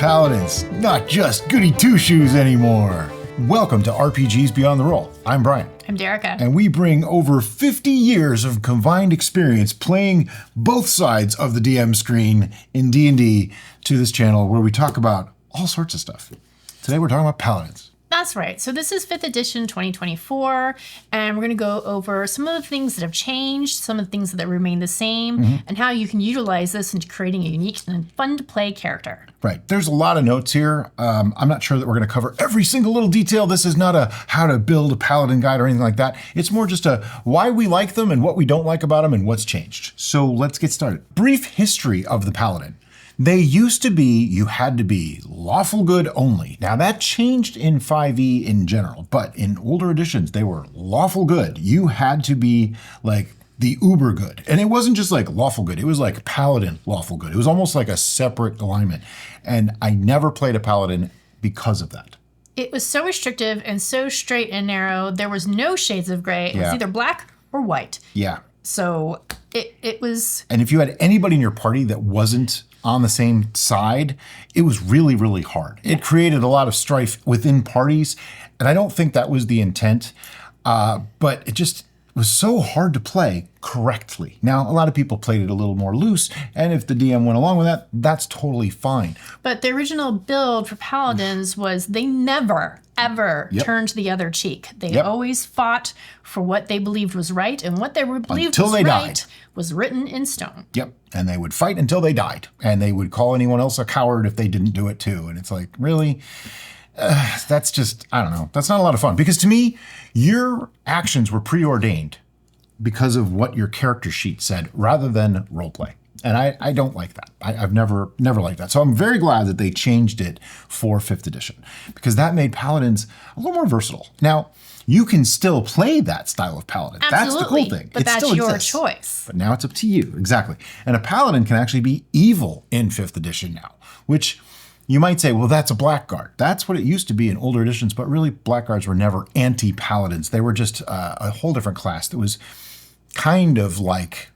Paladins, not just goody two-shoes anymore. Welcome to RPGs Beyond the Roll. I'm Brian. I'm Derica. And we bring over 50 years of combined experience playing both sides of the DM screen in D&D to this channel where we talk about all sorts of stuff. Today we're talking about Paladins. That's right. So this is 5th edition 2024, and we're going to go over some of the things that have changed, some of the things that remain the same, and how you can utilize this into creating a unique and fun-to-play character. Right. There's a lot of notes here. I'm not sure that we're going to cover every single little detail. This is not a how to build a Paladin guide or anything like that. It's more just a why we like them and what we don't like about them and what's changed. So let's get started. Brief history of the Paladin. They used to be, you had to be lawful good only. Now that changed in 5e in general, but in older editions, they were lawful good. You had to be like the uber good. And it wasn't just like lawful good, it was like Paladin lawful good. It was almost like a separate alignment. And I never played a Paladin because of that. It was so restrictive and so straight and narrow. There was no shades of gray. It was either black or white. Yeah. So it was... And if you had anybody in your party that wasn't on the same side, it was really, really hard. It created a lot of strife within parties, and I don't think that was the intent, but it just was so hard to play correctly. Now, a lot of people played it a little more loose, and if the DM went along with that, that's totally fine. But the original build for Paladins was they never, ever turned the other cheek. They always fought for what they believed was right, and what they believed was right was written in stone. Yep, and they would fight until they died, and they would call anyone else a coward if they didn't do it too. And it's like, really? That's just, I don't know. That's not a lot of fun. Because to me, your actions were preordained because of what your character sheet said rather than roleplay. And I don't like that. I've never liked that. So I'm very glad that they changed it for 5th edition because that made Paladins a little more versatile. Now, you can still play that style of Paladin. Absolutely, that's the cool thing. But it that's still your exists. choice. But now it's up to you. Exactly. And a Paladin can actually be evil in 5th edition now, which you might say, well, that's a blackguard. That's what it used to be in older editions, but really blackguards were never anti-Paladins. They were just a whole different class that was kind of like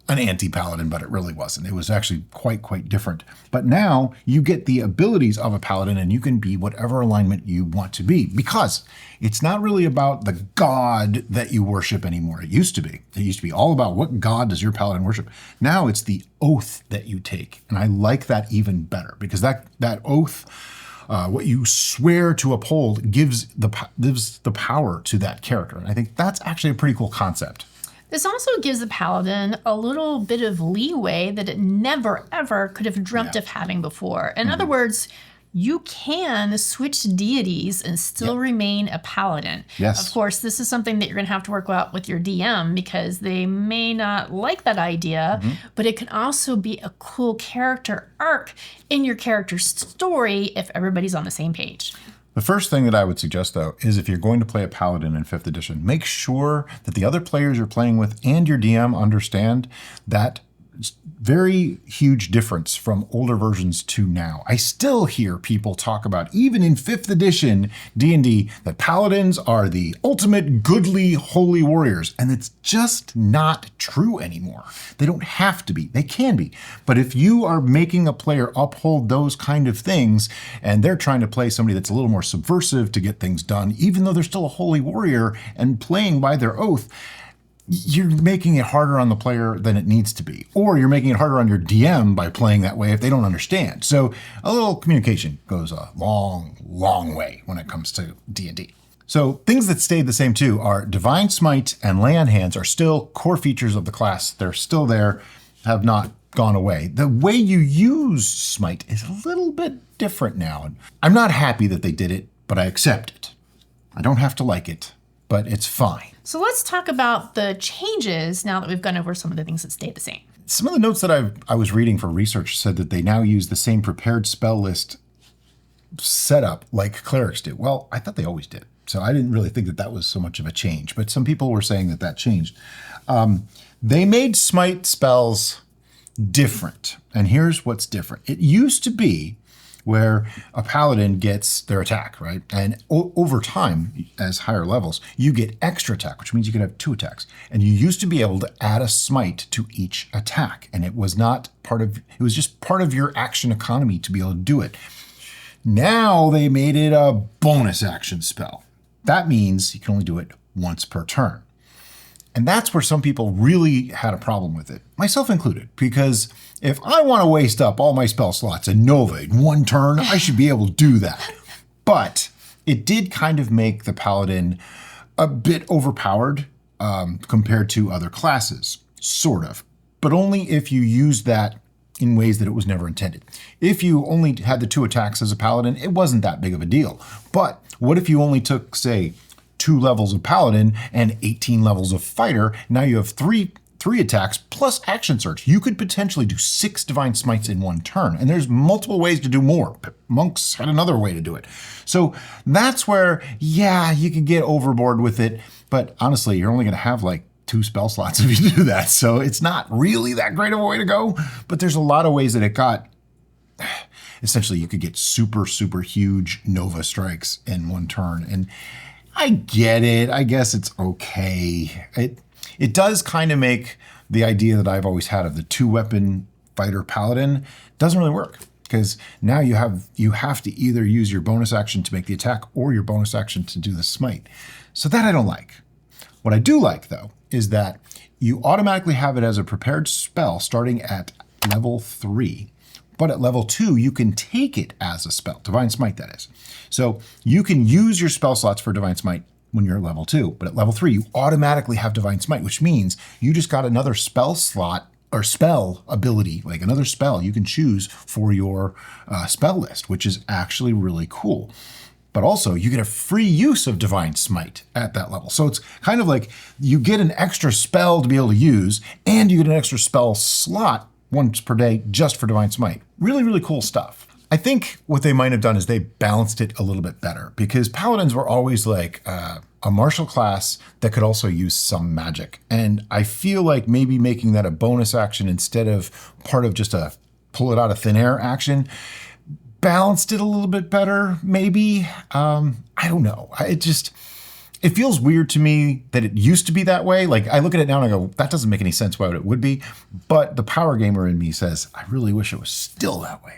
an anti-Paladin, but it really wasn't. It was actually quite different. But now you get the abilities of a Paladin and you can be whatever alignment you want to be because it's not really about the god that you worship anymore. It used to be. It used to be all about what god does your Paladin worship. Now it's the oath that you take. And I like that even better because that oath, what you swear to uphold gives the power to that character. And I think that's actually a pretty cool concept. This also gives the Paladin a little bit of leeway that it never, ever could have dreamt of having before. In other words, you can switch deities and still remain a Paladin. Yes. Of course, this is something that you're going to have to work out with your DM because they may not like that idea, but it can also be a cool character arc in your character's story if everybody's on the same page. The first thing that I would suggest, though, is if you're going to play a Paladin in 5th edition, make sure that the other players you're playing with and your DM understand that very huge difference from older versions to now. I still hear people talk about, even in 5th edition D&D, that Paladins are the ultimate goodly holy warriors, and it's just not true anymore. They don't have to be. They can be. But if you are making a player uphold those kind of things, and they're trying to play somebody that's a little more subversive to get things done, even though they're still a holy warrior and playing by their oath, you're making it harder on the player than it needs to be. Or you're making it harder on your DM by playing that way if they don't understand. So a little communication goes a long way when it comes to D&D. So things that stayed the same too are Divine Smite and Lay on Hands are still core features of the class. They're still there, have not gone away. The way you use Smite is a little bit different now. I'm not happy that they did it, but I accept it. I don't have to like it, but it's fine. So let's talk about the changes now that we've gone over some of the things that stayed the same. Some of the notes that I was reading for research said that they now use the same prepared spell list setup like clerics do. Well, I thought they always did. So I didn't really think that that was so much of a change, but some people were saying that that changed. They made Smite spells different. And here's what's different. It used to be where a paladin gets their attack, right? And over time, as higher levels, you get extra attack, which means you can have 2 attacks. And you used to be able to add a smite to each attack, and it was just part of your action economy to be able to do it. Now they made it a bonus action spell. That means you can only do it once per turn. And that's where some people really had a problem with it, myself included, because if I want to waste up all my spell slots in Nova in one turn, I should be able to do that. But it did kind of make the Paladin a bit overpowered compared to other classes, sort of, but only if you use that in ways that it was never intended. If you only had the 2 attacks as a Paladin, it wasn't that big of a deal. But what if you only took, say, 2 levels of Paladin and 18 levels of Fighter? Now you have three attacks plus action surge. You could potentially do 6 Divine Smites in one turn, and there's multiple ways to do more. Monks had another way to do it. So that's where, yeah, you could get overboard with it, but honestly, you're only going to have like 2 spell slots if you do that. So it's not really that great of a way to go, but there's a lot of ways that it got. Essentially, you could get super, super huge Nova strikes in one turn, and I get it. I guess it's okay. It does kind of make the idea that I've always had of the 2-weapon fighter paladin doesn't really work, because now you have to either use your bonus action to make the attack or your bonus action to do the smite. So that I don't like. What I do like, though, is that you automatically have it as a prepared spell starting at level 3. But at level 2, you can take it as a spell, Divine Smite, that is. So you can use your spell slots for Divine Smite when you're at level 2, but at level 3, you automatically have Divine Smite, which means you just got another spell slot or spell ability, like another spell you can choose for your spell list, which is actually really cool. But also, you get a free use of Divine Smite at that level. So it's kind of like you get an extra spell to be able to use, and you get an extra spell slot once per day just for Divine Smite. Really, really cool stuff. I think what they might have done is they balanced it a little bit better, because Paladins were always like a martial class that could also use some magic. And I feel like maybe making that a bonus action instead of part of just a pull it out of thin air action balanced it a little bit better, maybe. I don't know. It feels weird to me that it used to be that way. Like, I look at it now and I go, that doesn't make any sense why it would be. But the power gamer in me says, I really wish it was still that way.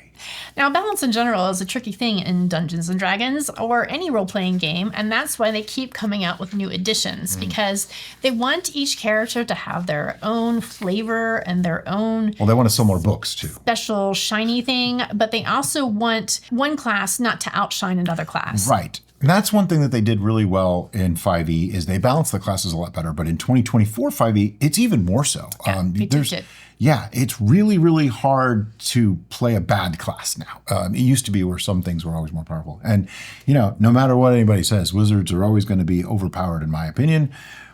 Now, balance in general is a tricky thing in Dungeons & Dragons or any role-playing game, and that's why they keep coming out with new editions, because they want each character to have their own flavor and their oe Well, they want to sell more books, too. Special shiny thing, but they also want one class not to outshine another class. Right. And that's one thing that they did really well in 5e is they balanced the classes a lot better. But in 2024 5e, it's even more so. Yeah, they tweaked it. Yeah, it's really, really hard to play a bad class now. It used to be where some things were always more powerful. And, no matter what anybody says, wizards are always going to be overpowered, in my opinion.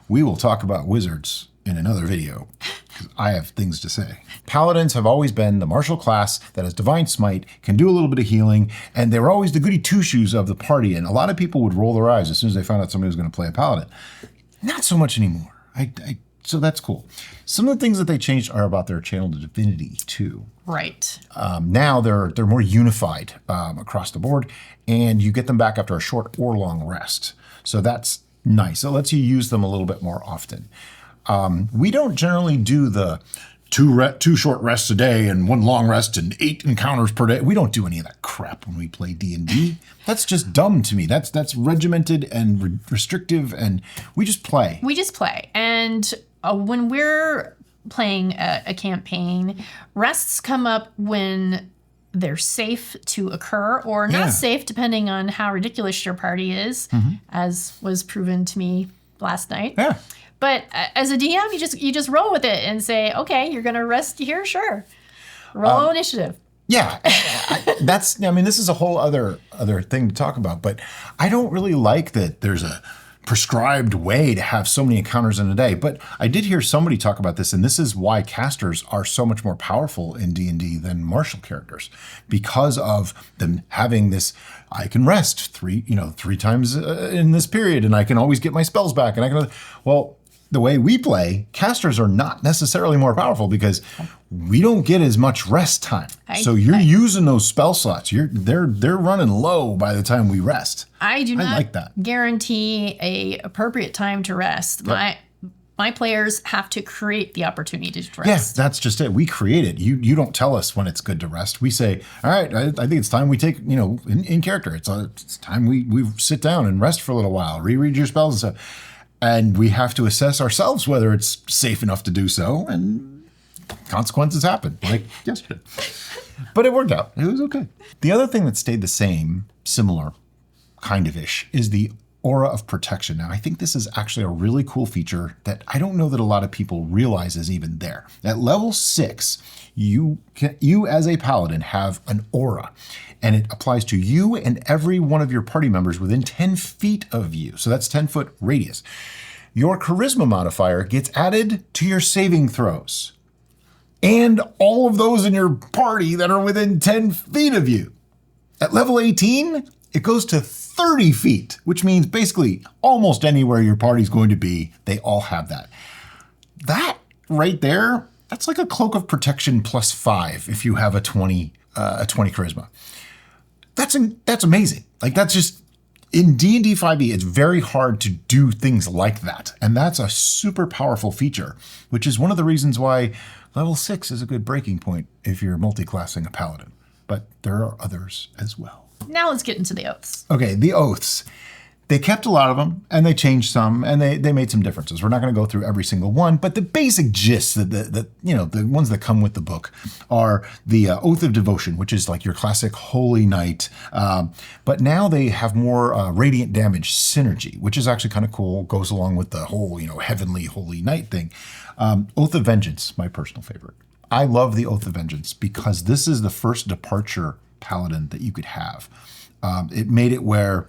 We will talk about wizards in another video, because I have things to say. Paladins have always been the martial class that has Divine Smite, can do a little bit of healing, and they were always the goody two-shoes of the party. And a lot of people would roll their eyes as soon as they found out somebody was going to play a Paladin. Not so much anymore. So that's cool. Some of the things that they changed are about their channel to divinity, too. Right. Now they're more unified across the board, and you get them back after a short or long rest. So that's nice. It lets you use them a little bit more often. We don't generally do the two short rests a day and 1 long rest and 8 encounters per day. We don't do any of that crap when we play D&D. That's just dumb to me. That's regimented and restrictive, and we just play. And when we're playing a campaign, rests come up when they're safe to occur or not safe, depending on how ridiculous your party is, as was proven to me last night. Yeah. But as a DM, you just roll with it and say, okay, you're going to rest here? Sure. Roll initiative. Yeah, this is a whole other thing to talk about, but I don't really like that there's a prescribed way to have so many encounters in a day. But I did hear somebody talk about this, and this is why casters are so much more powerful in D&D than martial characters, because of them having this, I can rest three times in this period, and I can always get my spells back. And the way we play, casters are not necessarily more powerful because we don't get as much rest time. So you're using those spell slots. They're running low by the time we rest. I do not like that. guarantee a appropriate time to rest. Yep. My players have to create the opportunity to rest. Yes, that's just it. We create it. You don't tell us when it's good to rest. We say, all right, I think it's time we take, in character, it's time we sit down and rest for a little while, reread your spells and stuff. And we have to assess ourselves whether it's safe enough to do so, and consequences happen, like yesterday. But it worked out. It was okay. The other thing that stayed the same, similar, kind of ish, is the aura of protection. Now, I think this is actually a really cool feature that I don't know that a lot of people realize is even there. At level 6, you as a paladin have an aura, and it applies to you and every one of your party members within 10 feet of you. So that's 10-foot radius. Your charisma modifier gets added to your saving throws and all of those in your party that are within 10 feet of you. At level 18, it goes to 30 feet, which means basically almost anywhere your party's going to be, they all have that. That right there, that's like a cloak of protection plus 5 if you have a 20 charisma. That's amazing. Like, that's just, in D&D 5e, it's very hard to do things like that. And that's a super powerful feature, which is one of the reasons why level 6 is a good breaking point if you're multi-classing a paladin. But there are others as well. Now let's get into the oaths. Okay, the oaths. They kept a lot of them, and they changed some, and they made some differences. We're not going to go through every single one, but the basic gist, the ones that come with the book, are the Oath of Devotion, which is like your classic Holy Knight. But now they have more radiant damage synergy, which is actually kind of cool. Goes along with the whole, heavenly Holy Knight thing. Oath of Vengeance, my personal favorite. I love the Oath of Vengeance because this is the first departure paladin that you could have. It made it where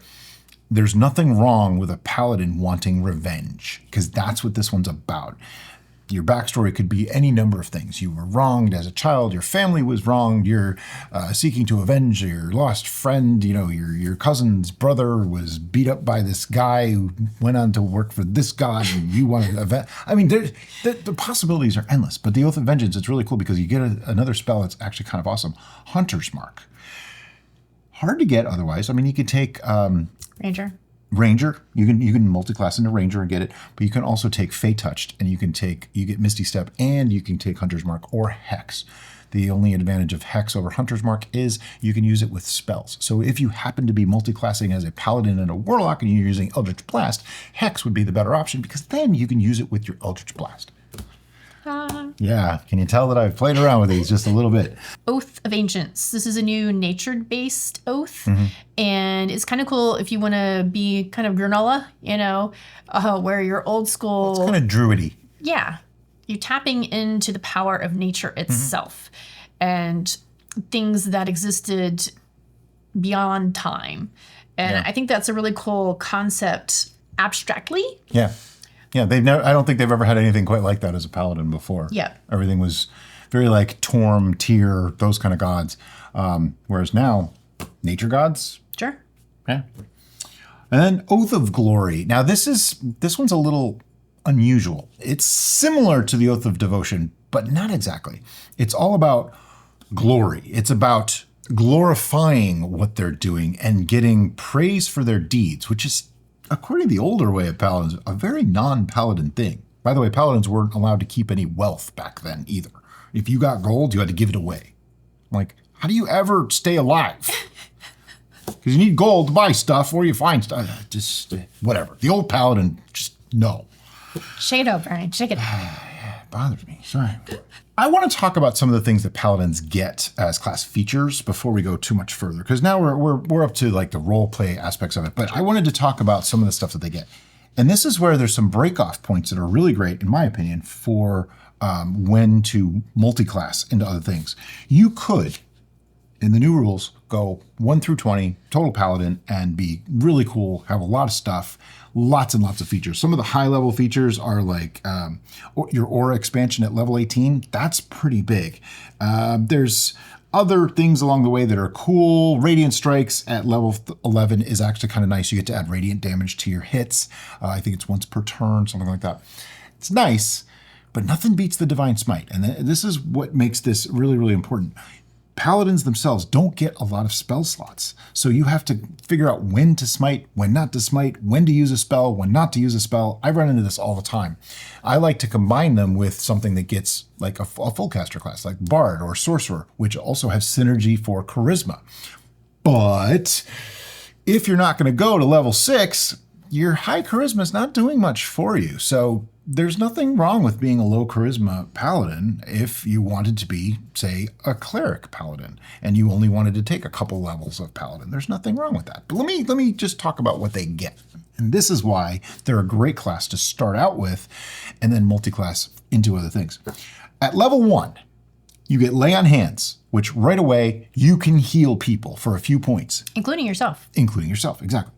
there's nothing wrong with a paladin wanting revenge, because that's what this one's about. Your backstory could be any number of things. You were wronged as a child, your family was wronged, you're seeking to avenge your lost friend, your cousin's brother was beat up by this guy who went on to work for this god, and you want to avenge. I mean, the possibilities are endless, but the Oath of Vengeance, it's really cool because you get another spell that's actually kind of awesome. Hunter's Mark. Hard to get otherwise. I mean, you could take... Ranger. You can multi-class into Ranger and get it, but you can also take Fey Touched, and you get Misty Step, and you can take Hunter's Mark or Hex. The only advantage of Hex over Hunter's Mark is you can use it with spells. So if you happen to be multi-classing as a Paladin and a Warlock and you're using Eldritch Blast, Hex would be the better option because then you can use it with your Eldritch Blast. Yeah, can you tell that I've played around with these just a little bit? Oath of Ancients. This is a new nature-based oath, and it's kind of cool if you want to be kind of granola, where you're old school. It's kind of druidy. Yeah, you're tapping into the power of nature itself and things that existed beyond time. And I think that's a really cool concept abstractly. Yeah. Yeah, I don't think they've ever had anything quite like that as a paladin before. Yeah. Everything was very like Torm, Tyr, those kind of gods. Whereas now, nature gods. Sure. Yeah. And then Oath of Glory. Now this one's a little unusual. It's similar to the Oath of Devotion, but not exactly. It's all about glory. It's about glorifying what they're doing and getting praise for their deeds, which is, according to the older way of paladins, a very non-paladin thing. By the way, paladins weren't allowed to keep any wealth back then either. If you got gold, you had to give it away. Like, how do you ever stay alive? Because you need gold to buy stuff, or you find stuff. Just whatever. The old paladin, just no. Shake it up, Brian. Shake it up. It bothers me. Sorry. I want to talk about some of the things that paladins get as class features before we go too much further, because now we're up to like the role play aspects of it. But I wanted to talk about some of the stuff that they get, and this is where there's some break-off points that are really great, in my opinion, for when to multi-class into other things. You could, in the new rules, go 1 through 20 total paladin and be really cool, have a lot of stuff. Lots and lots of features. Some of the high-level features are like your aura expansion at level 18. That's pretty big. There's other things along the way that are cool. Radiant Strikes at level 11 is actually kind of nice. You get to add radiant damage to your hits. I think it's once per turn, something like that. It's nice, but nothing beats the Divine Smite. And this is what makes this really, really important. Paladins themselves don't get a lot of spell slots. So you have to figure out when to smite, when not to smite, when to use a spell, when not to use a spell. I run into this all the time. I like to combine them with something that gets like a full caster class, like Bard or Sorcerer, which also have synergy for Charisma. But if you're not going to go to level 6, your high Charisma is not doing much for you. So there's nothing wrong with being a low Charisma Paladin if you wanted to be, say, a Cleric Paladin, and you only wanted to take a couple levels of Paladin. There's nothing wrong with that. But let me just talk about what they get. And this is why they're a great class to start out with and then multi-class into other things. At level 1, you get Lay on Hands, which right away you can heal people for a few points. Including yourself. Including yourself, exactly.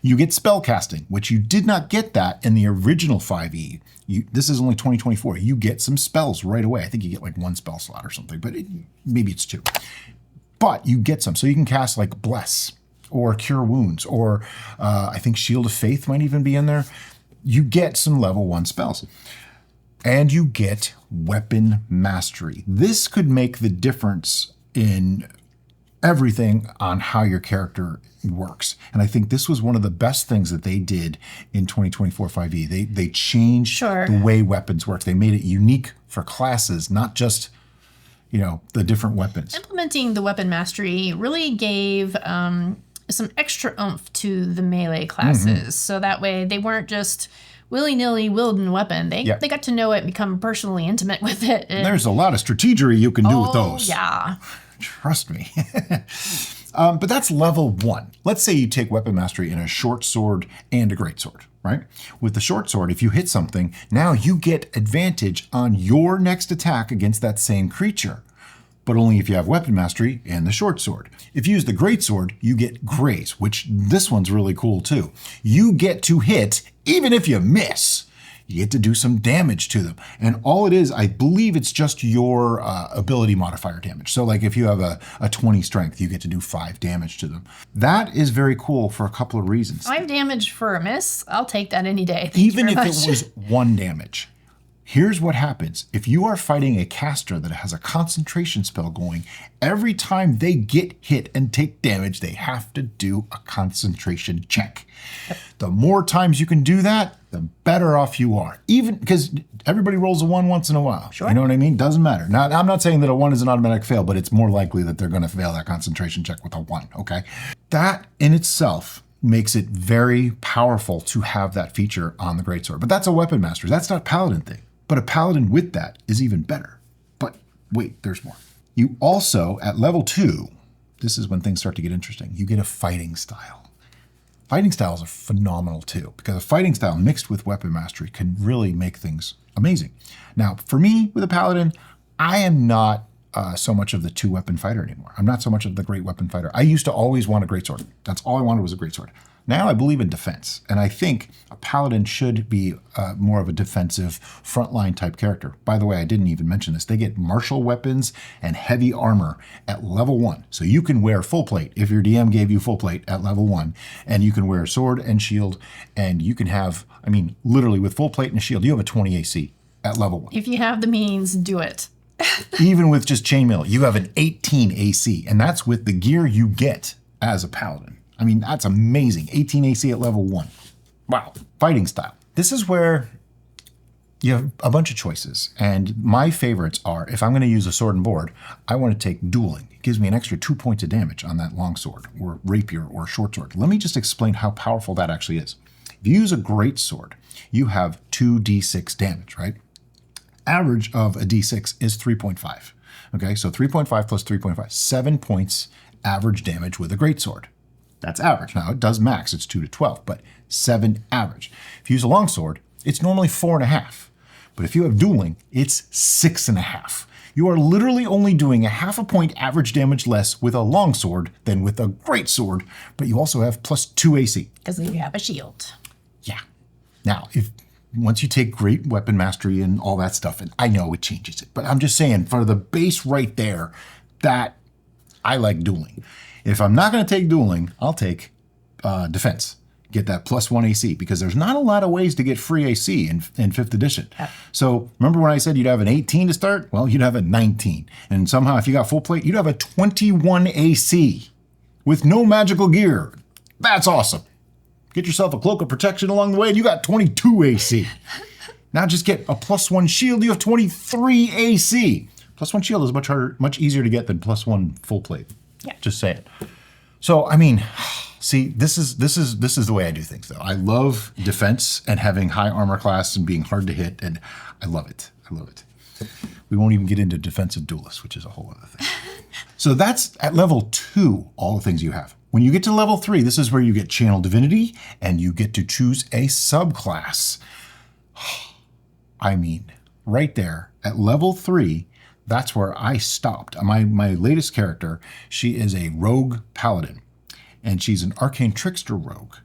You get Spellcasting, which you did not get that in the original 5e. This is only 2024. You get some spells right away. I think you get like 1 spell slot or something, but maybe it's 2. But you get some. So you can cast like Bless or Cure Wounds, or I think Shield of Faith might even be in there. You get some level 1 spells. And you get Weapon Mastery. This could make the difference in everything on how your character works. And I think this was one of the best things that they did in 2024 5e. They changed the way weapons work. They made it unique for classes, not just, the different weapons. Implementing the weapon mastery really gave some extra oomph to the melee classes. So that way they weren't just willy-nilly wielding a weapon. They got to know it, become personally intimate with it. And there's a lot of strategery you can do with those. Yeah. Trust me. But that's level 1. Let's say you take Weapon Mastery in a short sword and a great sword, right? With the short sword, if you hit something, now you get advantage on your next attack against that same creature, but only if you have Weapon Mastery and the short sword. If you use the great sword, you get Graze, which this one's really cool too. You get to hit even if you miss. You get to do some damage to them. And all it is, I believe it's just your ability modifier damage. So like if you have a 20 strength, you get to do 5 damage to them. That is very cool for a couple of reasons. 5 damage for a miss? I'll take that any day. Even if it was 1 damage. Here's what happens. If you are fighting a caster that has a concentration spell going, every time they get hit and take damage, they have to do a concentration check. The more times you can do that, the better off you are. Even because everybody rolls a 1 once in a while. Sure. You know what I mean? Doesn't matter. Now, I'm not saying that a 1 is an automatic fail, but it's more likely that they're going to fail that concentration check with a 1, okay? That in itself makes it very powerful to have that feature on the greatsword. But that's a weapon mastery. That's not a paladin thing. But a paladin with that is even better. But wait, there's more. You also, at level 2, this is when things start to get interesting, you get a fighting style. Fighting styles are phenomenal too, because a fighting style mixed with weapon mastery can really make things amazing. Now, for me, with a paladin, I am not so much of the 2-weapon fighter anymore. I'm not so much of the great weapon fighter. I used to always want a greatsword. That's all I wanted was a greatsword. Now I believe in defense, and I think a paladin should be more of a defensive frontline type character. By the way, I didn't even mention this. They get martial weapons and heavy armor at level 1. So you can wear full plate if your DM gave you full plate at level 1, and you can wear sword and shield, and you can have, literally with full plate and a shield, you have a 20 AC at level 1. If you have the means, do it. Even with just chainmail, you have an 18 AC, and that's with the gear you get as a paladin. That's amazing. 18 AC at level 1. Wow. Fighting style. This is where you have a bunch of choices. And my favorites are, if I'm going to use a sword and board, I want to take dueling. It gives me an extra 2 points of damage on that long sword or rapier or short sword. Let me just explain how powerful that actually is. If you use a great sword, you have 2d6 damage, right? Average of a d6 is 3.5. Okay, so 3.5 plus 3.5, 7 points average damage with a great sword. That's average. Now, it does max, it's 2 to 12, but 7 average. If you use a longsword, it's normally 4.5. But if you have dueling, it's 6.5. You are literally only doing a 0.5 point average damage less with a longsword than with a great sword, but you also have plus 2 AC. Because you have a shield. Yeah. Now, once you take great weapon mastery and all that stuff, and I know it changes it, but I'm just saying, for the base right there, that I like dueling. If I'm not going to take dueling, I'll take defense. get that +1 AC, because there's not a lot of ways to get free AC in 5th edition. Yep. So remember when I said you'd have an 18 to start? Well, you'd have a 19. And somehow if you got full plate, you'd have a 21 AC with no magical gear. That's awesome. Get yourself a cloak of protection along the way and you got 22 AC. Now just get a +1 shield, you have 23 AC. +1 shield is much harder, much easier to get than +1 full plate. Yeah. Just saying. So, I mean, see, this is the way I do things, though. I love defense and having high armor class and being hard to hit, and I love it. I love it. We won't even get into defensive duelists, which is a whole other thing. So that's at level 2, all the things you have. When you get to level 3, this is where you get Channel Divinity, and you get to choose a subclass. I mean, right there at level 3, that's where I stopped. My latest character, she is a rogue paladin, and she's an arcane trickster rogue,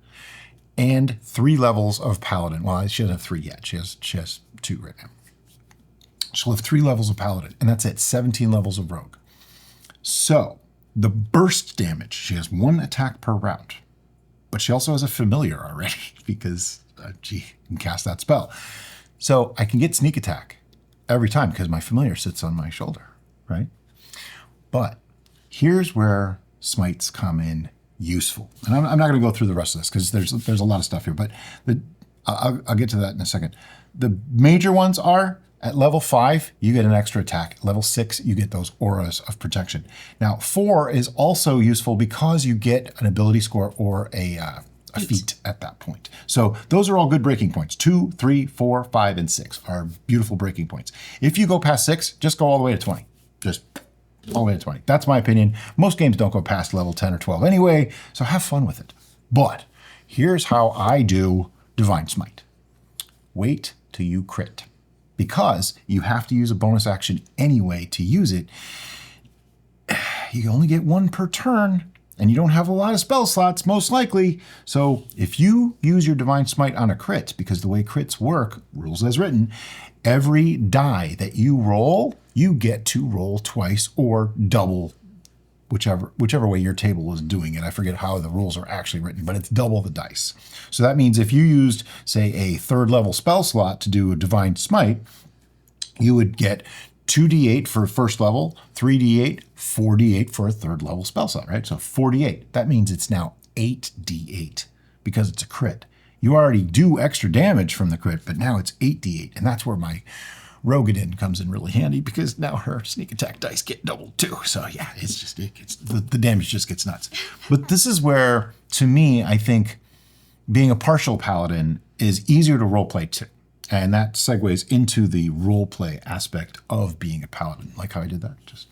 and 3 levels of paladin. Well, she doesn't have 3 yet. She has 2 right now. She'll have 3 levels of paladin, and that's it, 17 levels of rogue. So the burst damage, she has 1 attack per round, but she also has a familiar already because she can cast that spell. So I can get sneak attack every time because my familiar sits on my shoulder, right? But here's where smites come in useful. And I'm not going to go through the rest of this because there's a lot of stuff here, but I'll get to that in a second. The major ones are at level 5, you get an extra attack. At level 6, you get those auras of protection. Now, 4 is also useful because you get an ability score or a feat at that point. So those are all good breaking points. 2, 3, 4, 5, and 6 are beautiful breaking points. If you go past 6, just go all the way to 20. Just all the way to 20. That's my opinion. Most games don't go past level 10 or 12 anyway, so have fun with it. But here's how I do Divine Smite. Wait till you crit, because you have to use a bonus action anyway to use it. You only get 1 per turn, and you don't have a lot of spell slots, most likely. So if you use your Divine Smite on a crit, because the way crits work, rules as written, every die that you roll, you get to roll twice or double, whichever way your table is doing it. I forget how the rules are actually written, but it's double the dice. So that means if you used, say, a 3rd level spell slot to do a Divine Smite, you would get 2d8 for 1st level, 3d8, 4d8 for a 3rd level spell slot, right? So 48. That means it's now 8d8 because it's a crit. You already do extra damage from the crit, but now it's 8d8. And that's where my Rogadin comes in really handy because now her sneak attack dice get doubled too. So yeah, the damage just gets nuts. But this is where, to me, I think being a partial paladin is easier to roleplay too. And that segues into the roleplay aspect of being a paladin. Like how I did that, just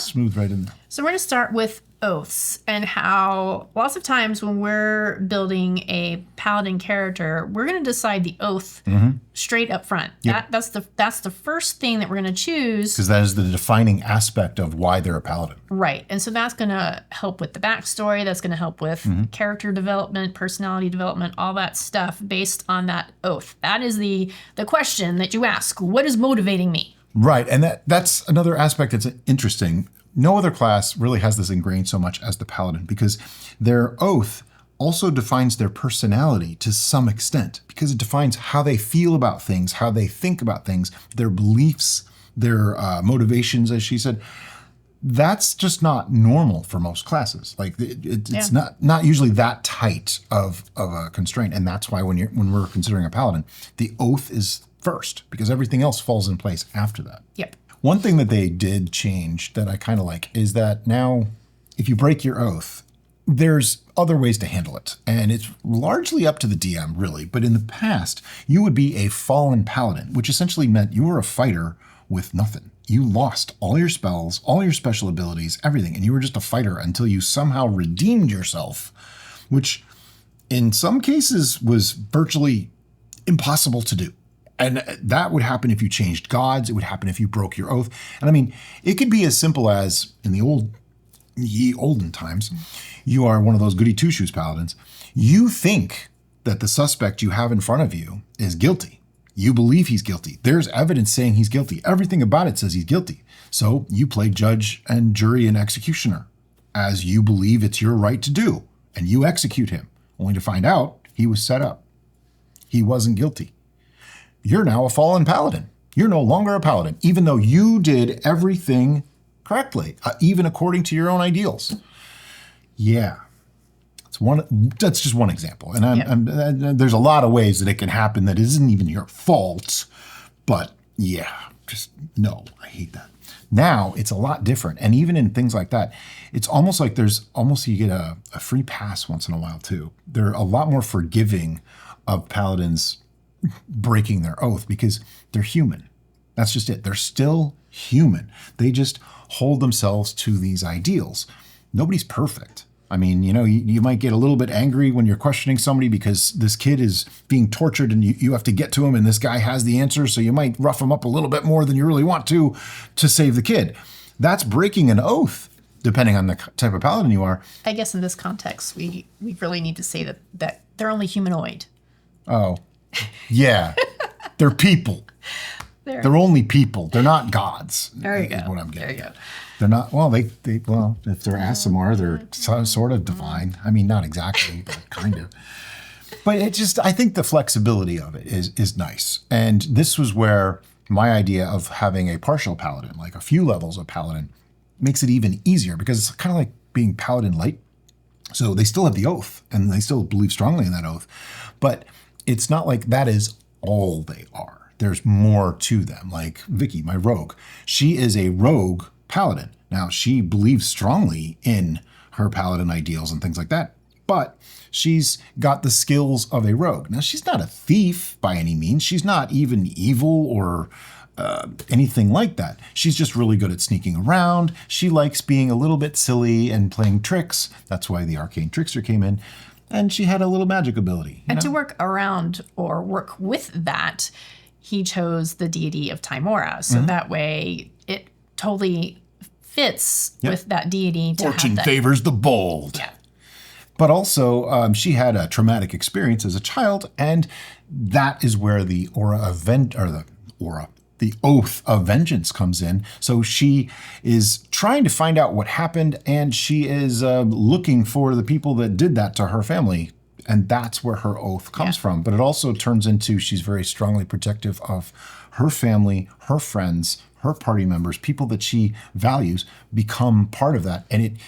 smooth right in there. So we're going to start with oaths and how lots of times when we're building a paladin character, we're going to decide the oath straight up front. Yep. That's the first thing that we're going to choose. Because that is the defining aspect of why they're a paladin. Right. And so that's going to help with the backstory. That's going to help with character development, personality development, all that stuff based on that oath. That is the question that you ask. What is motivating me? Right. And that's another aspect that's interesting. No other class really has this ingrained so much as the paladin, because their oath also defines their personality to some extent, because it defines how they feel about things, how they think about things, their beliefs, their motivations, as she said. That's just not normal for most classes. Like it's not usually that tight of a constraint. And that's why when we're considering a paladin, the oath is first, because everything else falls in place after that. Yep. One thing that they did change that I kind of like is that now if you break your oath, there's other ways to handle it. And it's largely up to the DM, really. But in the past, you would be a fallen paladin, which essentially meant you were a fighter with nothing. You lost all your spells, all your special abilities, everything. And you were just a fighter until you somehow redeemed yourself, which in some cases was virtually impossible to do. And that would happen if you changed gods. It would happen if you broke your oath. And I mean, it could be as simple as in the olden times, you are one of those goody two-shoes paladins. You think that the suspect you have in front of you is guilty. You believe he's guilty. There's evidence saying he's guilty. Everything about it says he's guilty. So you play judge and jury and executioner as you believe it's your right to do. And you execute him, only to find out He was set up. He wasn't guilty. You're now a fallen paladin. You're no longer a paladin, even though you did everything correctly, even according to your own ideals. Yeah. That's just one example. And there's a lot of ways that it can happen that isn't even your fault. But yeah, just no, I hate that. Now it's a lot different. And even in things like that, it's almost like you get a free pass once in a while too. They're a lot more forgiving of paladins breaking their oath because they're human. That's just it. They're still human. They just hold themselves to these ideals. Nobody's perfect. I mean, you might get a little bit angry when you're questioning somebody because this kid is being tortured and you have to get to him and this guy has the answer. So you might rough him up a little bit more than you really want to save the kid. That's breaking an oath, depending on the type of paladin you are. I guess in this context, we really need to say that they're only humanoid. Oh, yeah. They're people. They're only people. They're not gods. There you go. What I'm getting. There you go. They're not, well, if they're Asimar, they're sort of divine. I mean, not exactly, but kind of. But I think the flexibility of it is nice. And this was where my idea of having a partial paladin, like a few levels of paladin, makes it even easier because it's kind of like being paladin light. So they still have the oath and they still believe strongly in that oath. But it's not like that is all they are. There's more to them. Like Vicky, my rogue, she is a rogue paladin. Now, she believes strongly in her paladin ideals and things like that, but she's got the skills of a rogue. Now, she's not a thief by any means. She's not even evil or anything like that. She's just really good at sneaking around. She likes being a little bit silly and playing tricks. That's why the arcane trickster came in. And she had a little magic ability. And to work around or work with that, he chose the deity of Timora. So that way it totally fits with that deity. Fortune favors the bold. Yeah. But also, she had a traumatic experience as a child, and that is where the oath of vengeance comes in. So she is trying to find out what happened, and she is looking for the people that did that to her family. And that's where her oath comes from. But it also turns into she's very strongly protective of her family, her friends, her party members, people that she values become part of that. And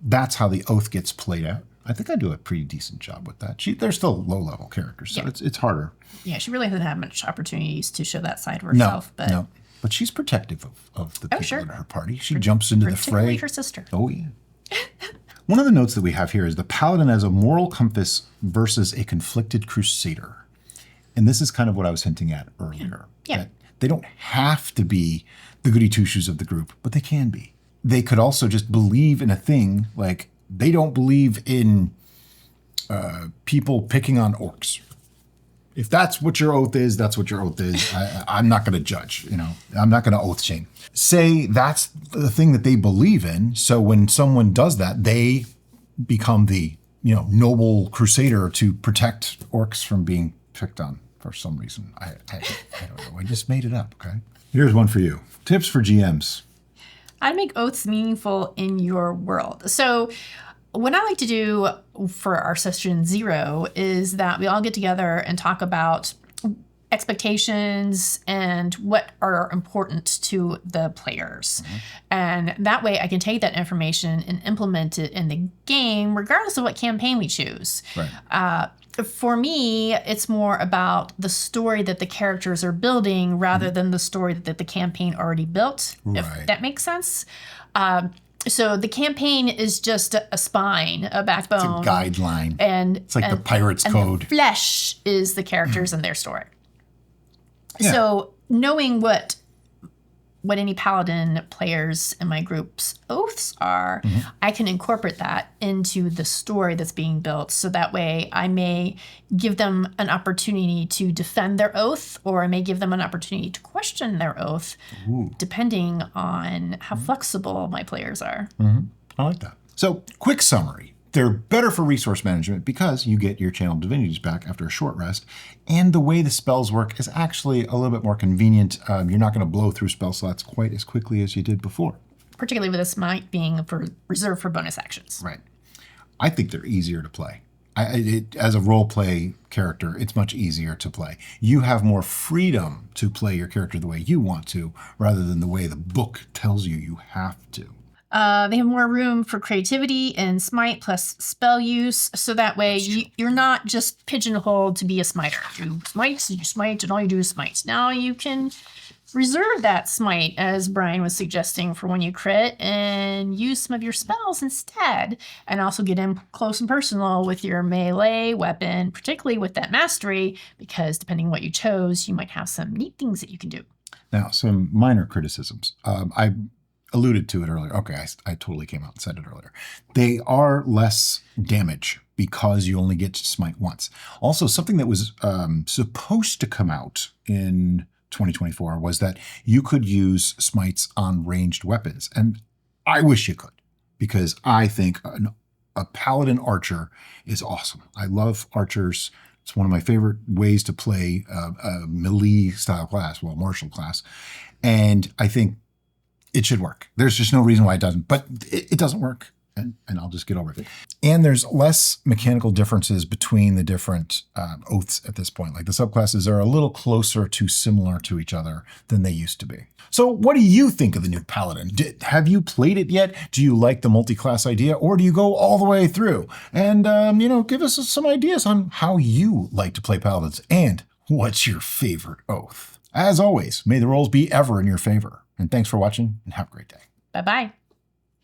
that's how the oath gets played out. I think I do a pretty decent job with that. They're still low-level characters, so it's harder. Yeah, she really hasn't had much opportunities to show that side of herself. No. But she's protective of the people in her party. She Particularly jumps into the fray. Particularly her sister. Oh, yeah. One of the notes that we have here is the paladin as a moral compass versus a conflicted crusader. And this is kind of what I was hinting at earlier. Yeah. That they don't have to be the goody two-shoes of the group, but they can be. They could also just believe in a thing, like they don't believe in people picking on orcs. If that's what your oath is, that's what your oath is. I'm not going to judge, I'm not going to oath shame. Say that's the thing that they believe in. So when someone does that, they become the, noble crusader to protect orcs from being picked on for some reason. I don't know. I just made it up. Okay. Here's one for you. Tips for GMs. I'd make oaths meaningful in your world. So what I like to do for our session 0 is that we all get together and talk about expectations and what are important to the players. And that way I can take that information and implement it in the game, regardless of what campaign we choose. Right. For me, it's more about the story that the characters are building rather than the story that the campaign already built, if that makes sense. So the campaign is just a spine, a backbone. It's a guideline. And it's like the pirate's code. The flesh is the characters and their story. Yeah. So knowing what any paladin players in my group's oaths are, I can incorporate that into the story that's being built. So that way I may give them an opportunity to defend their oath, or I may give them an opportunity to question their oath, depending on how flexible my players are. I like that. So quick summary. They're better for resource management because you get your channeled divinities back after a short rest. And the way the spells work is actually a little bit more convenient. You're not going to blow through spell slots quite as quickly as you did before. Particularly with this might being reserved for bonus actions. Right. I think they're easier to play. As a role play character, it's much easier to play. You have more freedom to play your character the way you want to, rather than the way the book tells you you have to. They have more room for creativity and smite plus spell use, so that way you're not just pigeonholed to be a smiter. You smite, and all you do is smite. Now you can reserve that smite, as Brian was suggesting, for when you crit, and use some of your spells instead, and also get in close and personal with your melee weapon, particularly with that mastery, because depending on what you chose, you might have some neat things that you can do. Now, some minor criticisms. I alluded to it earlier. Okay, I totally came out and said it earlier. They are less damage because you only get to smite once. Also, something that was supposed to come out in 2024 was that you could use smites on ranged weapons. And I wish you could, because I think a paladin archer is awesome. I love archers. It's one of my favorite ways to play a melee style class, well, martial class. And I think it should work. There's just no reason why it doesn't, but it doesn't work. And I'll just get over it. And there's less mechanical differences between the different oaths at this point. Like the subclasses are a little closer to similar to each other than they used to be. So what do you think of the new Paladin? Have you played it yet? Do you like the multi-class idea, or do you go all the way through? And, give us some ideas on how you like to play Paladins and what's your favorite oath. As always, may the rolls be ever in your favor. And thanks for watching, and have a great day. Bye-bye.